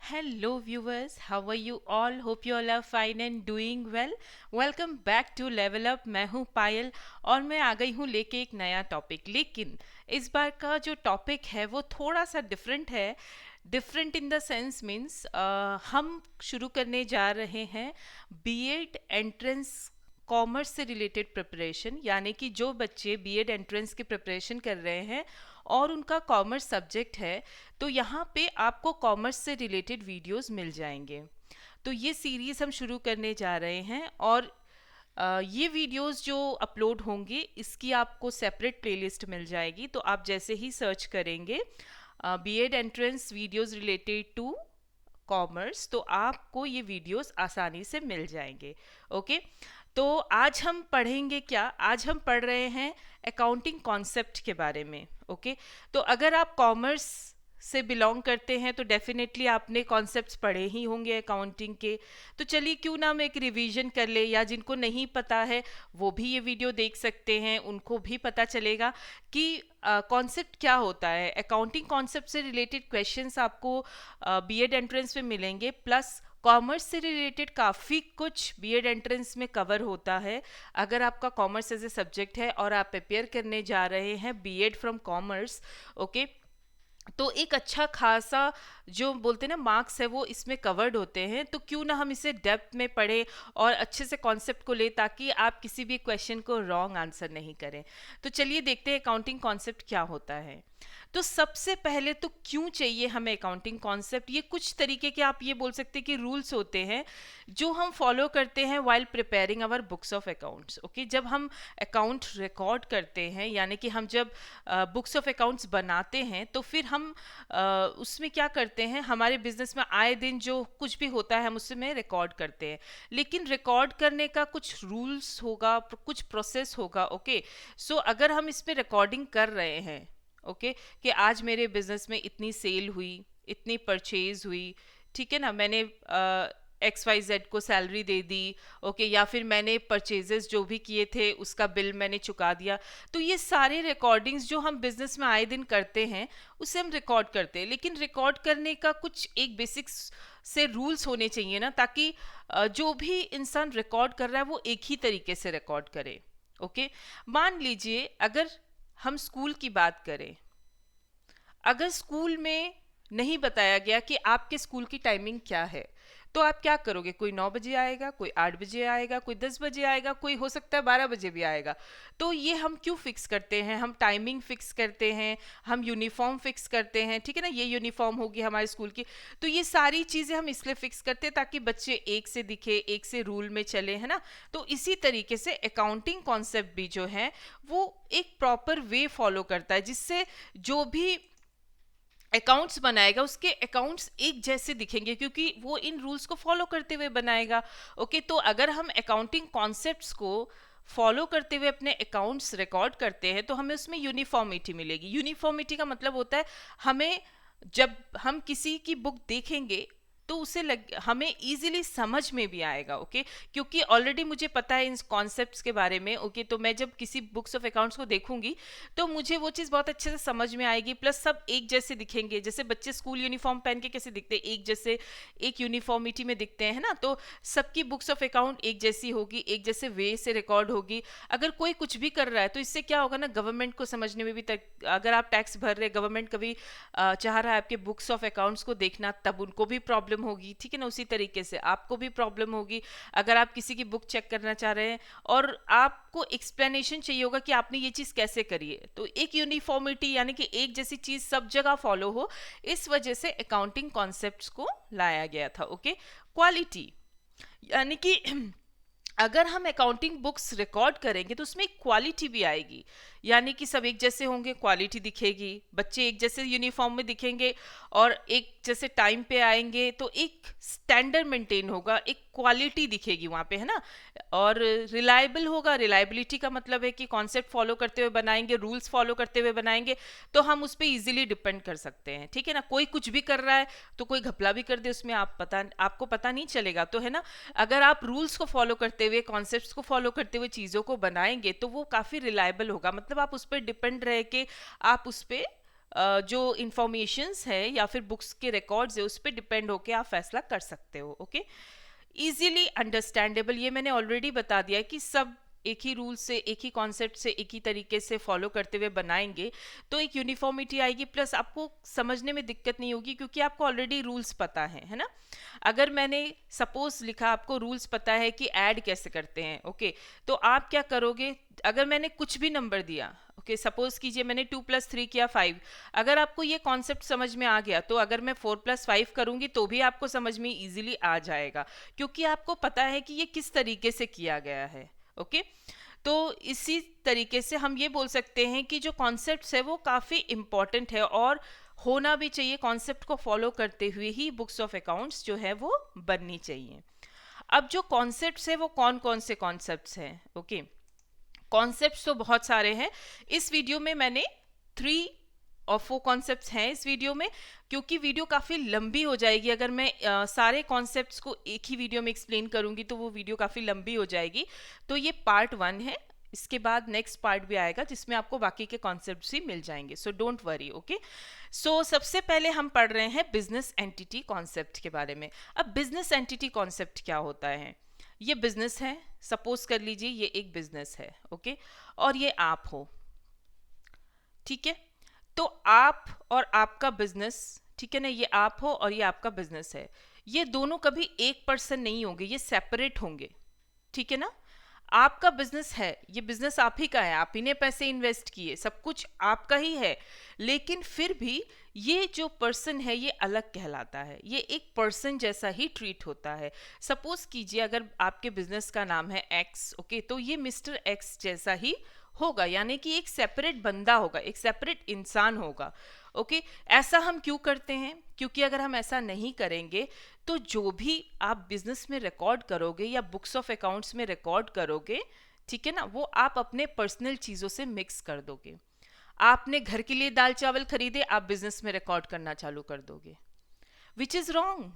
Hello, viewers. How are you all? Hope you all are fine and doing well. Welcome back to Level Up. मैं हूँ पायल और मैं आ गई हूँ लेके एक नया टॉपिक। लेकिन इस बार का जो टॉपिक है वो थोड़ा सा डिफरेंट है। Different in the sense means हम शुरू करने जा रहे हैं बीएड एंट्रेंस कॉमर्स से रिलेटेड प्रिपरेशन, यानी कि जो बच्चे बीएड एंट्रेंस की प्रिपरेशन कर रहे हैं और उनका कॉमर्स सब्जेक्ट है, तो यहाँ पे आपको कॉमर्स से रिलेटेड वीडियोस मिल जाएंगे। तो ये सीरीज़ हम शुरू करने जा रहे हैं और ये वीडियोस जो अपलोड होंगे इसकी आपको सेपरेट प्लेलिस्ट मिल जाएगी। तो आप जैसे ही सर्च करेंगे BEd entrance videos related to commerce, तो आपको ये वीडियोस आसानी से मिल जाएंगे। ओके, तो आज हम पढ़ेंगे क्या? आज हम पढ़ रहे हैं अकाउंटिंग कॉन्सेप्ट के बारे में। ओके, तो अगर आप कॉमर्स से बिलोंग करते हैं तो डेफिनेटली आपने कॉन्सेप्ट्स पढ़े ही होंगे अकाउंटिंग के। तो चलिए क्यों ना हम एक रिवीजन कर ले, या जिनको नहीं पता है वो भी ये वीडियो देख सकते हैं, उनको भी पता चलेगा कि कॉन्सेप्ट क्या होता है। अकाउंटिंग कॉन्सेप्ट से रिलेटेड क्वेश्चंस आपको बीएड एंट्रेंस में मिलेंगे, प्लस कॉमर्स से रिलेटेड काफ़ी कुछ बीएड एंट्रेंस में कवर होता है। अगर आपका कॉमर्स एज ए सब्जेक्ट है और आप प्रिपेयर करने जा रहे हैं बीएड फ्रॉम कॉमर्स, ओके, तो एक अच्छा खासा जो बोलते हैं ना मार्क्स है वो इसमें कवर्ड होते हैं। तो क्यों ना हम इसे डेप्थ में पढ़ें और अच्छे से कॉन्सेप्ट को ले, ताकि आप किसी भी क्वेश्चन को रॉन्ग आंसर नहीं करें। तो चलिए देखते हैं अकाउंटिंग कॉन्सेप्ट क्या होता है। तो सबसे पहले तो क्यों चाहिए हमें अकाउंटिंग कॉन्सेप्ट? ये कुछ तरीके के आप ये बोल सकते हैं कि रूल्स होते हैं जो हम फॉलो करते हैं while preparing our books of accounts. Okay, जब हम अकाउंट रिकॉर्ड करते हैं, यानी कि हम जब बुक्स ऑफ अकाउंट्स बनाते हैं, तो फिर हम उसमें क्या करते हैं, हमारे बिजनेस में आए दिन जो कुछ भी होता है हम उसमें रिकॉर्ड करते हैं। लेकिन रिकॉर्ड करने का कुछ रूल्स होगा, कुछ प्रोसेस होगा। ओके, सो अगर हम इसमें रिकॉर्डिंग कर रहे हैं, ओके, कि आज मेरे बिजनेस में इतनी सेल हुई, इतनी परचेज हुई, ठीक है ना, मैंने एक्स वाई जेड को सैलरी दे दी, ओके, या फिर मैंने परचेजेस जो भी किए थे उसका बिल मैंने चुका दिया। तो ये सारे रिकॉर्डिंग्स जो हम बिजनेस में आए दिन करते हैं उसे हम रिकॉर्ड करते हैं। लेकिन रिकॉर्ड करने का कुछ एक बेसिक्स से रूल्स होने चाहिए ना, ताकि जो भी इंसान रिकॉर्ड कर रहा है वो एक ही तरीके से रिकॉर्ड करे। ओके, मान लीजिए अगर हम स्कूल की बात करें, अगर स्कूल में नहीं बताया गया कि आपके स्कूल की टाइमिंग क्या है, तो आप क्या करोगे? कोई 9 बजे आएगा, कोई 8 बजे आएगा, कोई 10 बजे आएगा, कोई हो सकता है 12 बजे भी आएगा। तो ये हम क्यों फिक्स करते हैं? हम टाइमिंग फिक्स करते हैं, हम यूनिफॉर्म फिक्स करते हैं, ठीक है ना, ये यूनिफॉर्म होगी हमारे स्कूल की। तो ये सारी चीज़ें हम इसलिए फिक्स करते हैं ताकि बच्चे एक से दिखे, एक से रूल में चले, है ना। तो इसी तरीके से अकाउंटिंग कॉन्सेप्ट भी जो है वो एक प्रॉपर वे फॉलो करता है, जिससे जो भी अकाउंट्स बनाएगा उसके अकाउंट्स एक जैसे दिखेंगे, क्योंकि वो इन रूल्स को फॉलो करते हुए बनाएगा। ओके, तो अगर हम अकाउंटिंग कॉन्सेप्ट्स को फॉलो करते हुए अपने अकाउंट्स रिकॉर्ड करते हैं तो हमें उसमें यूनिफॉर्मिटी मिलेगी। यूनिफॉर्मिटी का मतलब होता है हमें, जब हम किसी की बुक देखेंगे तो उसे हमें इजीली समझ में भी आएगा। ओके, क्योंकि ऑलरेडी मुझे पता है इन कॉन्सेप्ट्स के बारे में। ओके, तो मैं जब किसी बुक्स ऑफ अकाउंट्स को देखूंगी तो मुझे वो चीज़ बहुत अच्छे से समझ में आएगी, प्लस सब एक जैसे दिखेंगे। जैसे बच्चे स्कूल यूनिफॉर्म पहन के कैसे दिखते हैं, एक जैसे, एक यूनिफॉर्मिटी में दिखते हैं, है ना। तो सबकी बुक्स ऑफ अकाउंट एक जैसी होगी, एक जैसे वे से रिकॉर्ड होगी। अगर कोई कुछ भी कर रहा है तो इससे क्या होगा ना, गवर्नमेंट को समझने में भी अगर आप टैक्स भर रहे, गवर्नमेंट कभी चाह रहा है आपके बुक्स ऑफ अकाउंट्स को देखना, तब उनको भी प्रॉब्लम होगी, ठीक है ना। उसी तरीके से आपको भी प्रॉब्लम होगी अगर आप किसी की बुक चेक करना चाह रहे हैं और आपको एक्सप्लेनेशन चाहिए होगा कि आपने ये चीज़ कैसे करी है। तो एक यूनिफॉर्मिटी यानी कि एक जैसी चीज़ सब जगह फॉलो हो, इस वजह से अकाउंटिंग कॉन्सेप्ट्स को लाया गया था। ओके, क्वालिटी यानी कि अगर हम अकाउंटिंग बुक्स रिकॉर्ड करेंगे तो उसमें क्वालिटी भी आएगी, यानी कि सब एक जैसे होंगे, क्वालिटी दिखेगी, बच्चे एक जैसे यूनिफॉर्म में दिखेंगे और एक जैसे टाइम पे आएंगे, तो एक स्टैंडर्ड मेंटेन होगा, एक क्वालिटी दिखेगी वहाँ पे, है ना। और रिलायबल होगा। रिलायबिलिटी का मतलब है कि कॉन्सेप्ट फॉलो करते हुए बनाएंगे, रूल्स फॉलो करते हुए बनाएंगे, तो हम उस पर ईजिली डिपेंड कर सकते हैं, ठीक है ना। कोई कुछ भी कर रहा है तो कोई घपला भी कर दे उसमें आपको पता नहीं चलेगा, तो है ना। अगर आप रूल्स को फॉलो करते हुए, कॉन्सेप्ट्स को फॉलो करते हुए चीज़ों को बनाएंगे तो वो काफ़ी रिलायबल होगा। मतलब आप उस पर डिपेंड रह के आप उस पर जो इंफॉर्मेशंस है या फिर बुक्स के रिकॉर्ड्स है उस पर डिपेंड होके आप फैसला कर सकते हो. ओके, इजीली अंडरस्टैंडेबल, ये मैंने ऑलरेडी बता दिया है कि सब एक ही रूल से, एक ही कॉन्सेप्ट से, एक ही तरीके से फॉलो करते हुए बनाएंगे तो एक यूनिफॉर्मिटी आएगी, प्लस आपको समझने में दिक्कत नहीं होगी क्योंकि आपको ऑलरेडी रूल्स पता है ना. अगर मैंने सपोज लिखा, आपको रूल्स पता है कि ऐड कैसे करते हैं, ओके, तो आप क्या करोगे, अगर मैंने कुछ भी नंबर दिया, ओके, सपोज कीजिए मैंने 2 + 3 किया 5, अगर आपको ये कॉन्सेप्ट समझ में आ गया तो अगर मैं 4 + 5 करूंगी तो भी आपको समझ में इजीली आ जाएगा क्योंकि आपको पता है कि ये किस तरीके से किया गया है. ओके, तो इसी तरीके से हम ये बोल सकते हैं कि जो कॉन्सेप्ट्स है वो काफ़ी इम्पॉर्टेंट है और होना भी चाहिए. कॉन्सेप्ट को फॉलो करते हुए ही बुक्स ऑफ अकाउंट्स जो है वो बननी चाहिए. अब जो कॉन्सेप्ट्स है वो कौन कौन से कॉन्सेप्ट्स हैं. ओके, कॉन्सेप्ट्स तो बहुत सारे हैं. इस वीडियो में मैंने 3 और 4 कॉन्सेप्ट्स हैं इस वीडियो में, क्योंकि वीडियो काफ़ी लंबी हो जाएगी अगर मैं सारे कॉन्सेप्ट्स को एक ही वीडियो में एक्सप्लेन करूंगी तो वो वीडियो काफ़ी लंबी हो जाएगी. तो ये पार्ट 1 है, इसके बाद नेक्स्ट पार्ट भी आएगा जिसमें आपको बाकी के कॉन्सेप्ट्स भी मिल जाएंगे. So don't worry. ओके, सो सबसे पहले हम पढ़ रहे हैं बिजनेस एंटिटी कॉन्सेप्ट के बारे में. अब बिजनेस एंटिटी कॉन्सेप्ट क्या होता है. ये बिजनेस है, सपोज कर लीजिए ये एक बिजनेस है, ओके, और ये आप हो, ठीक है. तो आप और आपका बिजनेस, ठीक है ना, ये आप हो और ये आपका बिजनेस है, ये दोनों कभी एक पर्सन नहीं होंगे, ये सेपरेट होंगे, ठीक है ना. आपका बिजनेस है, ये बिजनेस आप ही का है, आप ही ने पैसे इन्वेस्ट किए, सब कुछ आपका ही है, लेकिन फिर भी ये जो पर्सन है ये अलग कहलाता है, ये एक पर्सन जैसा ही ट्रीट होता है. सपोज कीजिए अगर आपके बिजनेस का नाम है एक्स, ओके, तो ये मिस्टर एक्स जैसा ही होगा, यानी कि एक सेपरेट बंदा होगा, एक सेपरेट इंसान होगा. ओके, ऐसा हम क्यों करते हैं, क्योंकि अगर हम ऐसा नहीं करेंगे तो जो भी आप बिजनेस में रिकॉर्ड करोगे या बुक्स ऑफ अकाउंट्स में रिकॉर्ड करोगे, ठीक है ना, वो आप अपने पर्सनल चीज़ों से मिक्स कर दोगे. आपने घर के लिए दाल चावल खरीदे, आप बिजनेस में रिकॉर्ड करना चालू कर दोगे, विच इज़ रॉन्ग,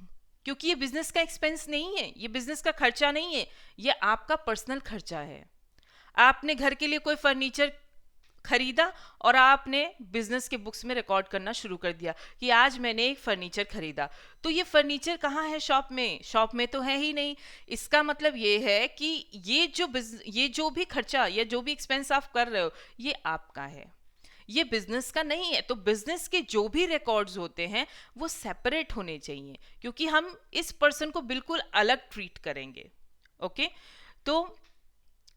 क्योंकि ये बिजनेस का एक्सपेंस नहीं है, ये बिजनेस का खर्चा नहीं है, ये आपका पर्सनल खर्चा है. आपने घर के लिए कोई फर्नीचर खरीदा और आपने बिजनेस के बुक्स में रिकॉर्ड करना शुरू कर दिया कि आज मैंने एक फर्नीचर खरीदा, तो ये फर्नीचर कहाँ है, शॉप में तो है ही नहीं. इसका मतलब ये है कि ये जो भी खर्चा या जो भी एक्सपेंस आप कर रहे हो ये आपका है, ये बिजनेस का नहीं है. तो बिजनेस के जो भी रिकॉर्ड्स होते हैं वो सेपरेट होने चाहिए क्योंकि हम इस पर्सन को बिल्कुल अलग ट्रीट करेंगे. ओके, तो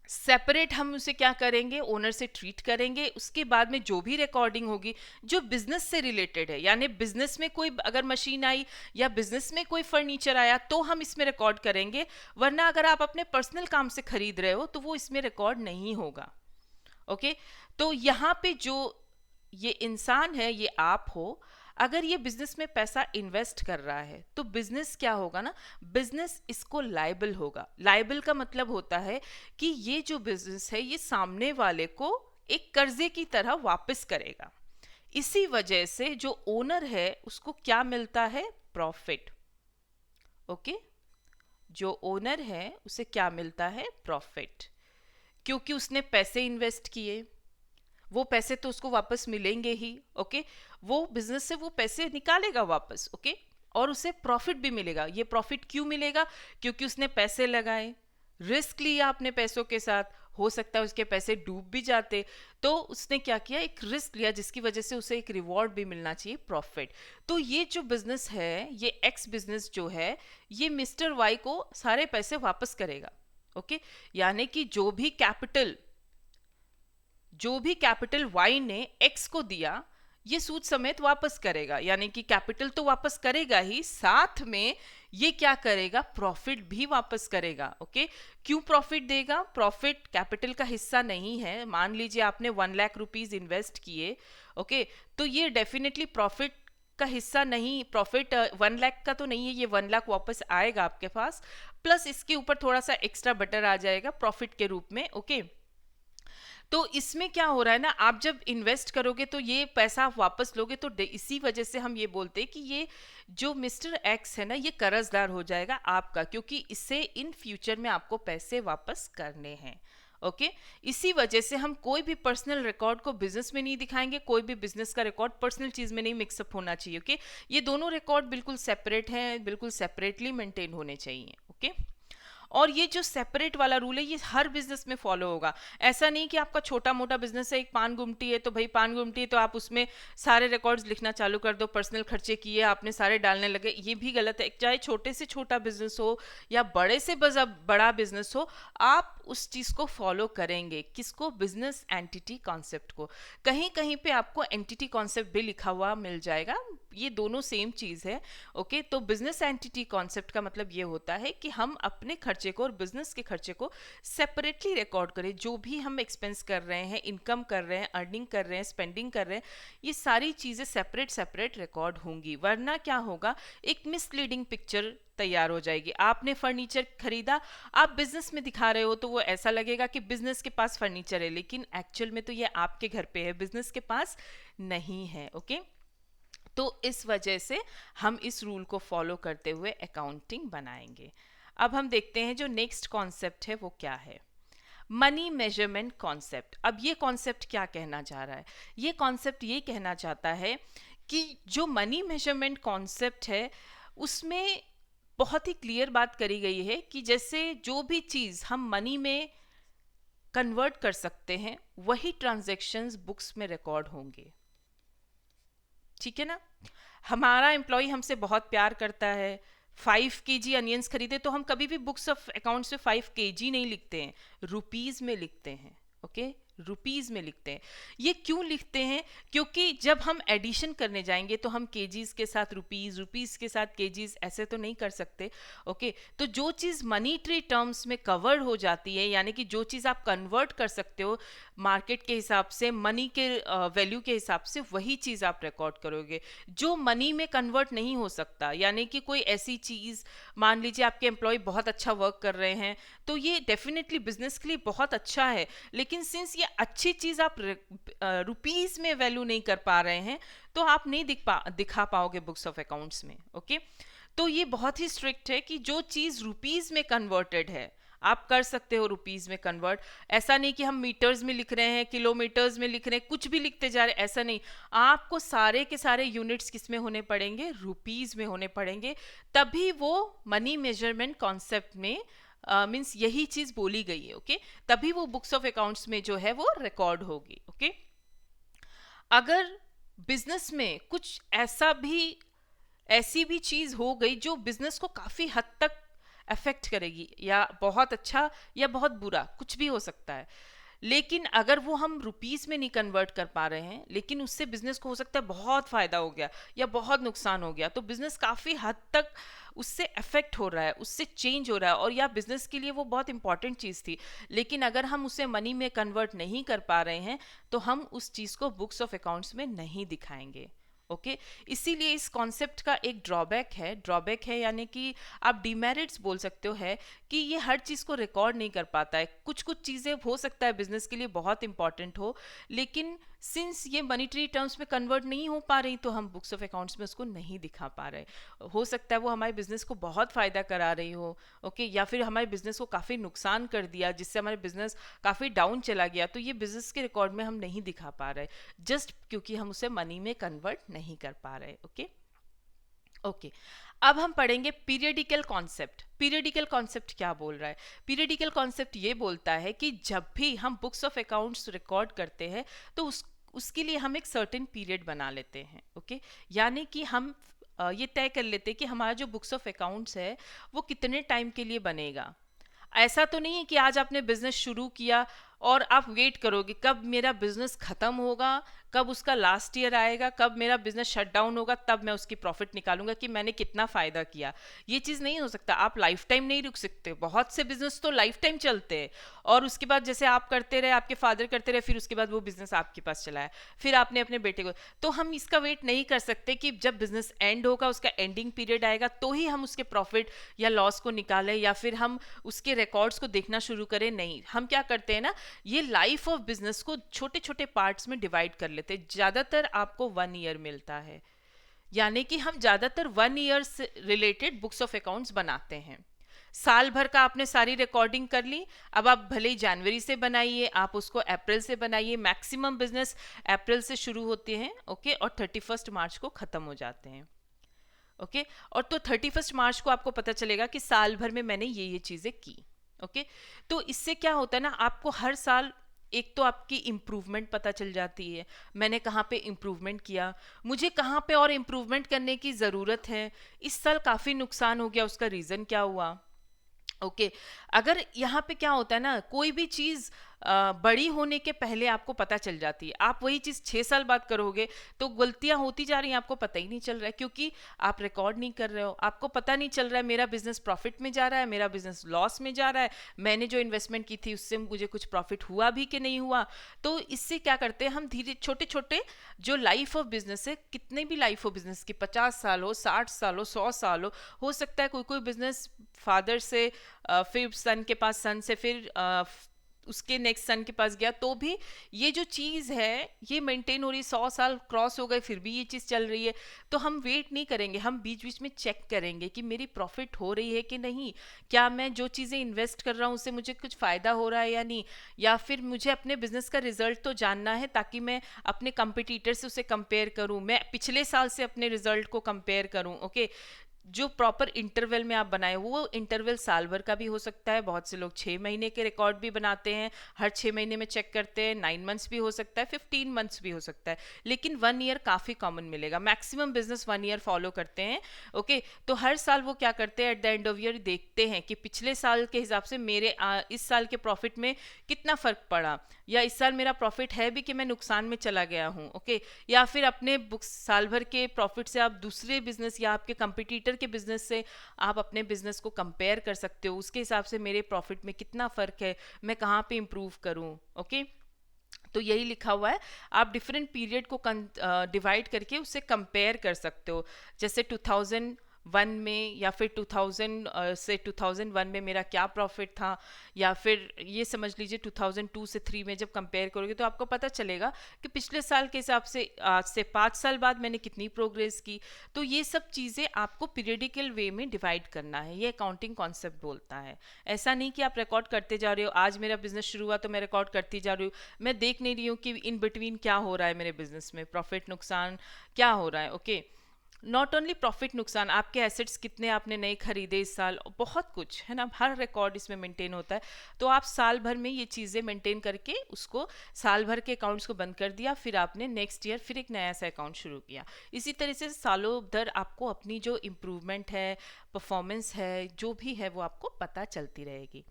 सेपरेट हम उसे क्या करेंगे, ओनर से ट्रीट करेंगे. उसके बाद में जो भी रिकॉर्डिंग होगी जो बिजनेस से रिलेटेड है, यानी बिजनेस में कोई अगर मशीन आई या बिजनेस में कोई फर्नीचर आया तो हम इसमें रिकॉर्ड करेंगे, वरना अगर आप अपने पर्सनल काम से खरीद रहे हो तो वो इसमें रिकॉर्ड नहीं होगा. ओके, तो यहाँ पे जो ये इंसान है ये आप हो, अगर ये बिजनेस में पैसा इन्वेस्ट कर रहा है तो बिजनेस क्या होगा ना, बिजनेस इसको लायबल होगा. लायबल का मतलब होता है कि ये जो बिजनेस है ये सामने वाले को एक कर्जे की तरह वापस करेगा. इसी वजह से जो ओनर है उसको क्या मिलता है, प्रॉफिट. ओके, जो ओनर है उसे क्या मिलता है, प्रॉफिट, क्योंकि उसने पैसे इन्वेस्ट किए, वो पैसे तो उसको वापस मिलेंगे ही. ओके, वो बिजनेस से वो पैसे निकालेगा वापस. ओके, और उसे प्रॉफिट भी मिलेगा. ये प्रॉफिट क्यों मिलेगा, क्योंकि उसने पैसे लगाए, रिस्क लिया अपने पैसों के साथ, हो सकता है उसके पैसे डूब भी जाते, तो उसने क्या किया, एक रिस्क लिया जिसकी वजह से उसे एक रिवॉर्ड भी मिलना चाहिए, प्रॉफिट. तो ये जो बिजनेस है, ये एक्स बिजनेस जो है, ये मिस्टर वाई को सारे पैसे वापस करेगा. ओके, यानी कि जो भी कैपिटल वाई ने एक्स को दिया ये सूद समेत वापस करेगा, यानी कि कैपिटल तो वापस करेगा ही, साथ में ये क्या करेगा, प्रॉफिट भी वापस करेगा. ओके, क्यों प्रॉफिट देगा, प्रॉफिट कैपिटल का हिस्सा नहीं है. मान लीजिए आपने 1 लाख रुपीज इन्वेस्ट किए, ओके, तो ये डेफिनेटली प्रॉफिट का हिस्सा नहीं, प्रॉफिट 1 लाख का तो नहीं है, ये 1 लाख वापस आएगा आपके पास, प्लस इसके ऊपर थोड़ा सा एक्स्ट्रा बटर आ जाएगा प्रॉफिट के रूप में. ओके, तो इसमें क्या हो रहा है ना, आप जब इन्वेस्ट करोगे तो ये पैसा आप वापस लोगे, तो इसी वजह से हम ये बोलते हैं कि ये जो मिस्टर एक्स है ना ये कर्जदार हो जाएगा आपका, क्योंकि इससे इन फ्यूचर में आपको पैसे वापस करने हैं. ओके इसी वजह से हम कोई भी पर्सनल रिकॉर्ड को बिजनेस में नहीं दिखाएंगे, कोई भी बिजनेस का रिकॉर्ड पर्सनल चीज में नहीं मिक्सअप होना चाहिए। ओके ये दोनों रिकॉर्ड बिल्कुल सेपरेट हैं, बिल्कुल सेपरेटली मेंटेन होने चाहिए। ओके और ये जो सेपरेट वाला रूल है ये हर बिजनेस में फॉलो होगा। ऐसा नहीं कि आपका छोटा मोटा बिजनेस है, एक पान गुमटी है तो भाई पान गुमटी है तो आप उसमें सारे रिकॉर्ड्स लिखना चालू कर दो, पर्सनल खर्चे किए आपने सारे डालने लगे, ये भी गलत है। चाहे छोटे से छोटा बिजनेस हो या बड़े से बड़ा बिजनेस हो, आप उस चीज को फॉलो करेंगे। किसको? बिजनेस एंटिटी कॉन्सेप्ट को। कहीं कहीं पे आपको एंटिटी कॉन्सेप्ट भी लिखा हुआ मिल जाएगा, ये दोनों सेम चीज है। ओके तो बिजनेस एंटिटी कॉन्सेप्ट का मतलब ये होता है कि हम अपने खर्चे को और बिजनेस के खर्चे को सेपरेटली रिकॉर्ड करें। जो भी हम एक्सपेंस कर रहे हैं, इनकम कर रहे हैं, अर्निंग कर रहे हैं, स्पेंडिंग कर रहे हैं, ये सारी चीजें सेपरेट सेपरेट रिकॉर्ड होंगी। वरना क्या होगा, एक मिसलीडिंग पिक्चर तैयार हो जाएगी। आपने फर्नीचर खरीदा, आप बिजनेस में दिखा रहे हो तो वो ऐसा लगेगा कि बिजनेस के पास फर्नीचर है, लेकिन एक्चुअल में तो ये आपके घर पे है, बिजनेस के पास नहीं है। ओके तो इस वजह से हम इस रूल को फॉलो करते हुए अकाउंटिंग बनाएंगे। अब हम देखते हैं जो नेक्स्ट कॉन्सेप्ट है वो क्या है, मनी मेजरमेंट कॉन्सेप्ट। अब ये कॉन्सेप्ट क्या कहना चाह रहा है? ये कॉन्सेप्ट ये कहना चाहता है कि जो मनी मेजरमेंट कॉन्सेप्ट है उसमें बहुत ही क्लियर बात करी गई है कि जैसे जो भी चीज हम मनी में कन्वर्ट कर सकते हैं वही ट्रांजैक्शंस बुक्स में रिकॉर्ड होंगे। ठीक है ना? हमारा एम्प्लॉय हमसे बहुत प्यार करता है, 5 kg अनियंस खरीदे तो हम कभी भी बुक्स ऑफ अकाउंट्स में 5 kg नहीं लिखते हैं, रुपीज में लिखते हैं। ओके रुपीज में लिखते हैं। ये क्यों लिखते हैं? क्योंकि जब हम एडिशन करने जाएंगे तो हम केजीज के साथ रुपीज, रुपीज के साथ केजीज ऐसे तो नहीं कर सकते। ओके तो जो चीज मनीटरी टर्म्स में कवर हो जाती है, यानी कि जो चीज आप कन्वर्ट कर सकते हो मार्केट के हिसाब से, मनी के वैल्यू के हिसाब से, वही चीज आप रिकॉर्ड करोगे। जो मनी में कन्वर्ट नहीं हो सकता, यानी कि कोई ऐसी चीज, मान लीजिए आपके एम्प्लॉय बहुत अच्छा वर्क कर रहे हैं तो ये डेफिनेटली बिजनेस के लिए बहुत अच्छा है, लेकिन सिंस ये अच्छी चीज आप रुपीज में वैल्यू नहीं कर पा रहे हैं तो आप नहीं दिखा पाओगे बुक्स ऑफ अकाउंट्स में। ओके तो ये बहुत ही स्ट्रिक्ट है कि जो चीज रुपीज में कन्वर्टेड है आप कर सकते हो रुपीज में कन्वर्ट। ऐसा नहीं कि हम मीटर्स में लिख रहे हैं, किलोमीटर्स में लिख रहे हैं, कुछ भी लिखते जा रहे हैं, ऐसा नहीं। आपको सारे के सारे यूनिट्स किस में होने पड़ेंगे? रुपीज में होने पड़ेंगे, तभी वो मनी मेजरमेंट कॉन्सेप्ट में मीन्स यही चीज बोली गई है। ओके तभी वो बुक्स ऑफ अकाउंट्स में जो है वो रिकॉर्ड होगी। ओके अगर बिजनेस में कुछ ऐसी भी चीज हो गई जो बिजनेस को काफी हद तक अफेक्ट करेगी, या बहुत अच्छा या बहुत बुरा, कुछ भी हो सकता है, लेकिन अगर वो हम रुपीस में नहीं कन्वर्ट कर पा रहे हैं, लेकिन उससे बिजनेस को हो सकता है बहुत फायदा हो गया या बहुत नुकसान हो गया, तो बिजनेस काफी हद तक उससे अफेक्ट हो रहा है, उससे चेंज हो रहा है, और या बिजनेस के लिए वो बहुत इंपॉर्टेंट चीज थी, लेकिन अगर हम उसे मनी में कन्वर्ट नहीं कर पा रहे हैं तो हम उस चीज को बुक्स ऑफ अकाउंट्स में नहीं दिखाएंगे। ओके इसीलिए इस कॉन्सेप्ट का एक ड्रॉबैक है यानी कि आप डिमेरिट्स बोल सकते हो, है कि ये हर चीज को रिकॉर्ड नहीं कर पाता है। कुछ चीजें हो सकता है बिजनेस के लिए बहुत इंपॉर्टेंट हो, लेकिन सिंस ये मॉनेटरी टर्म्स में कन्वर्ट नहीं हो पा रही तो हम बुक्स ऑफ अकाउंट्स में उसको नहीं दिखा पा रहे। हो सकता है वो हमारे बिजनेस को बहुत फायदा करा रही हो, ओके या फिर हमारे बिजनेस को काफी नुकसान कर दिया जिससे हमारे बिजनेस काफी डाउन चला गया, तो ये बिजनेस के रिकॉर्ड में हम नहीं दिखा पा रहे जस्ट क्योंकि हम उसे मनी में कन्वर्ट नहीं कर पा रहे। ओके अब हम पढ़ेंगे पीरियडिकल कॉन्सेप्ट। पीरियडिकल कॉन्सेप्ट क्या बोल रहा है? पीरियडिकल कॉन्सेप्ट ये बोलता है कि जब भी हम बुक्स ऑफ अकाउंट्स रिकॉर्ड करते हैं तो उसके लिए हम एक सर्टेन पीरियड बना लेते हैं। ओके यानी कि हम ये तय कर लेते हैं कि हमारा जो बुक्स ऑफ अकाउंट्स है वो कितने टाइम के लिए बनेगा। ऐसा तो नहीं है कि आज आपने बिजनेस शुरू किया और आप वेट करोगे कब मेरा बिजनेस खत्म होगा, कब उसका लास्ट ईयर आएगा, कब मेरा बिजनेस शट डाउन होगा, तब मैं उसकी प्रॉफिट निकालूंगा कि मैंने कितना फायदा किया। ये चीज नहीं हो सकता। आप लाइफ टाइम नहीं रुक सकते। बहुत से बिजनेस तो लाइफ टाइम चलते हैं और उसके बाद जैसे आप करते रहे, आपके फादर करते रहे, फिर उसके बाद वो बिजनेस आपके पास चला है, फिर आपने अपने बेटे को, तो हम इसका वेट नहीं कर सकते कि जब बिजनेस एंड होगा, उसका एंडिंग पीरियड आएगा तो ही हम उसके प्रॉफिट या लॉस को निकालें या फिर हम उसके रिकॉर्ड्स को देखना शुरू करें। नहीं, हम क्या करते हैं ना, ये लाइफ ऑफ बिजनेस को छोटे छोटे पार्ट्स में डिवाइड कर लेते हैं। ज्यादातर आपको 1 ईयर मिलता है, यानी कि हम ज्यादातर 1 ईयर से रिलेटेड बुक्स ऑफ अकाउंट्स बनाते हैं। साल भर का आपने सारी रिकॉर्डिंग कर ली, अब आप भले ही जनवरी से बनाइए, आप उसको अप्रैल से बनाइए, मैक्सिमम बिजनेस अप्रैल से शुरू होते हैं, ओके, और 31 मार्च को खत्म हो जाते हैं, ओके। और तो 31 मार्च को आपको पता चलेगा कि साल भर में मैंने ये चीजें की, ओके। तो इससे क्या होता है ना, आपको हर साल एक तो आपकी इम्प्रूवमेंट पता चल जाती है, मैंने कहाँ पे इम्प्रूवमेंट किया, मुझे कहाँ पे और इम्प्रूवमेंट करने की ज़रूरत है, इस साल काफ़ी नुकसान हो गया, उसका रीज़न क्या हुआ, ओके। अगर यहाँ पे क्या होता है ना, कोई भी चीज बड़ी होने के पहले आपको पता चल जाती है, आप वही चीज 6 साल बाद करोगे तो गलतियां होती जा रही हैं, आपको पता ही नहीं चल रहा है, क्योंकि आप रिकॉर्ड नहीं कर रहे हो, आपको पता नहीं चल रहा है मेरा बिजनेस प्रॉफिट में जा रहा है, मेरा बिजनेस लॉस में जा रहा है, मैंने जो इन्वेस्टमेंट की थी उससे मुझे कुछ प्रॉफिट हुआ भी कि नहीं हुआ। तो इससे क्या करते हैं हम, धीरे छोटे छोटे जो लाइफ ऑफ बिजनेस है, कितने भी लाइफ ऑफ बिजनेस की 50 साल हो, 60 साल हो, 100 साल हो सकता है कोई कोई बिजनेस फादर से फिर सन के पास, सन से फिर उसके नेक्स्ट सन के पास गया, तो भी ये जो चीज़ है ये मेंटेन हो रही, 100 साल क्रॉस हो गए फिर भी ये चीज़ चल रही है। तो हम वेट नहीं करेंगे, हम बीच बीच में चेक करेंगे कि मेरी प्रॉफिट हो रही है कि नहीं, क्या मैं जो चीज़ें इन्वेस्ट कर रहा हूँ उससे मुझे कुछ फ़ायदा हो रहा है या नहीं, या फिर मुझे अपने बिजनेस का रिजल्ट तो जानना है ताकि मैं अपने कंपिटिटर से उसे कंपेयर करूँ, मैं पिछले साल से अपने रिजल्ट को कंपेयर करूँ, ओके। जो प्रॉपर इंटरवल में आप बनाए, वो इंटरवल साल भर का भी हो सकता है, बहुत से लोग 6 महीने के रिकॉर्ड भी बनाते हैं, हर 6 महीने में चेक करते हैं, 9 मंथ्स भी हो सकता है, 15 मंथ्स भी हो सकता है, लेकिन 1 ईयर काफ़ी कॉमन मिलेगा, मैक्सिमम बिजनेस 1 ईयर फॉलो करते हैं, ओके। तो हर साल वो क्या करते हैं, at the end of year देखते हैं कि पिछले साल के हिसाब से मेरे इस साल के प्रॉफिट में कितना फ़र्क पड़ा, या इस साल मेरा प्रॉफिट है भी कि मैं नुकसान में चला गया हूँ, ओके। या फिर अपने बुक्स साल भर के प्रॉफिट से आप दूसरे बिजनेस या आपके कंपटीटर के बिजनेस से आप अपने बिजनेस को कंपेयर कर सकते हो, उसके हिसाब से मेरे प्रॉफिट में कितना फ़र्क है, मैं कहाँ पे इम्प्रूव करूँ, ओके। तो यही लिखा हुआ है, आप डिफरेंट पीरियड को डिवाइड करके उससे कंपेयर कर सकते हो, जैसे 2001 में या फिर 2000 से 2001 में मेरा क्या प्रॉफिट था, या फिर ये समझ लीजिए 2002 से 3 में जब कंपेयर करोगे तो आपको पता चलेगा कि पिछले साल के हिसाब से आज से 5 साल बाद मैंने कितनी प्रोग्रेस की। तो ये सब चीज़ें आपको पीरियडिकल वे में डिवाइड करना है, ये अकाउंटिंग कॉन्सेप्ट बोलता है। ऐसा नहीं कि आप रिकॉर्ड करते जा रहे हो, आज मेरा बिजनेस शुरू हुआ तो मैं रिकॉर्ड करती जा रही हूँ, मैं देख नहीं रही हूँ कि इन बिटवीन क्या हो रहा है मेरे बिजनेस में, प्रॉफिट नुकसान क्या हो रहा है, ओके। नॉट ओनली प्रॉफिट नुकसान, आपके एसेट्स कितने आपने नए खरीदे इस साल, बहुत कुछ है ना, हर रिकॉर्ड इसमें मेंटेन होता है। तो आप साल भर में ये चीज़ें मेंटेन करके उसको साल भर के अकाउंट्स को बंद कर दिया, फिर आपने नेक्स्ट ईयर फिर एक नया सा अकाउंट शुरू किया। इसी तरह से सालों दर आपको अपनी जो इम्प्रूवमेंट है, परफॉर्मेंस है, जो भी है वो आपको पता चलती रहेगी।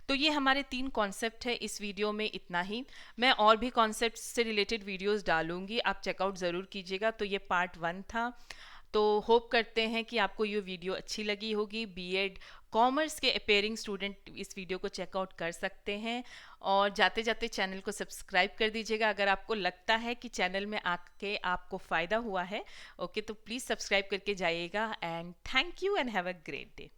तो ये हमारे 3 कॉन्सेप्ट है, इस वीडियो में इतना ही। मैं और भी कॉन्सेप्ट से रिलेटेड वीडियोस डालूंगी, आप चेकआउट ज़रूर कीजिएगा। तो ये पार्ट 1 था। तो होप करते हैं कि आपको ये वीडियो अच्छी लगी होगी। बीएड कॉमर्स के अपेयरिंग स्टूडेंट इस वीडियो को चेकआउट कर सकते हैं, और जाते जाते चैनल को सब्सक्राइब कर दीजिएगा अगर आपको लगता है कि चैनल में आके आपको फ़ायदा हुआ है, ओके। तो प्लीज़ सब्सक्राइब करके जाइएगा, and thank you and have a great day.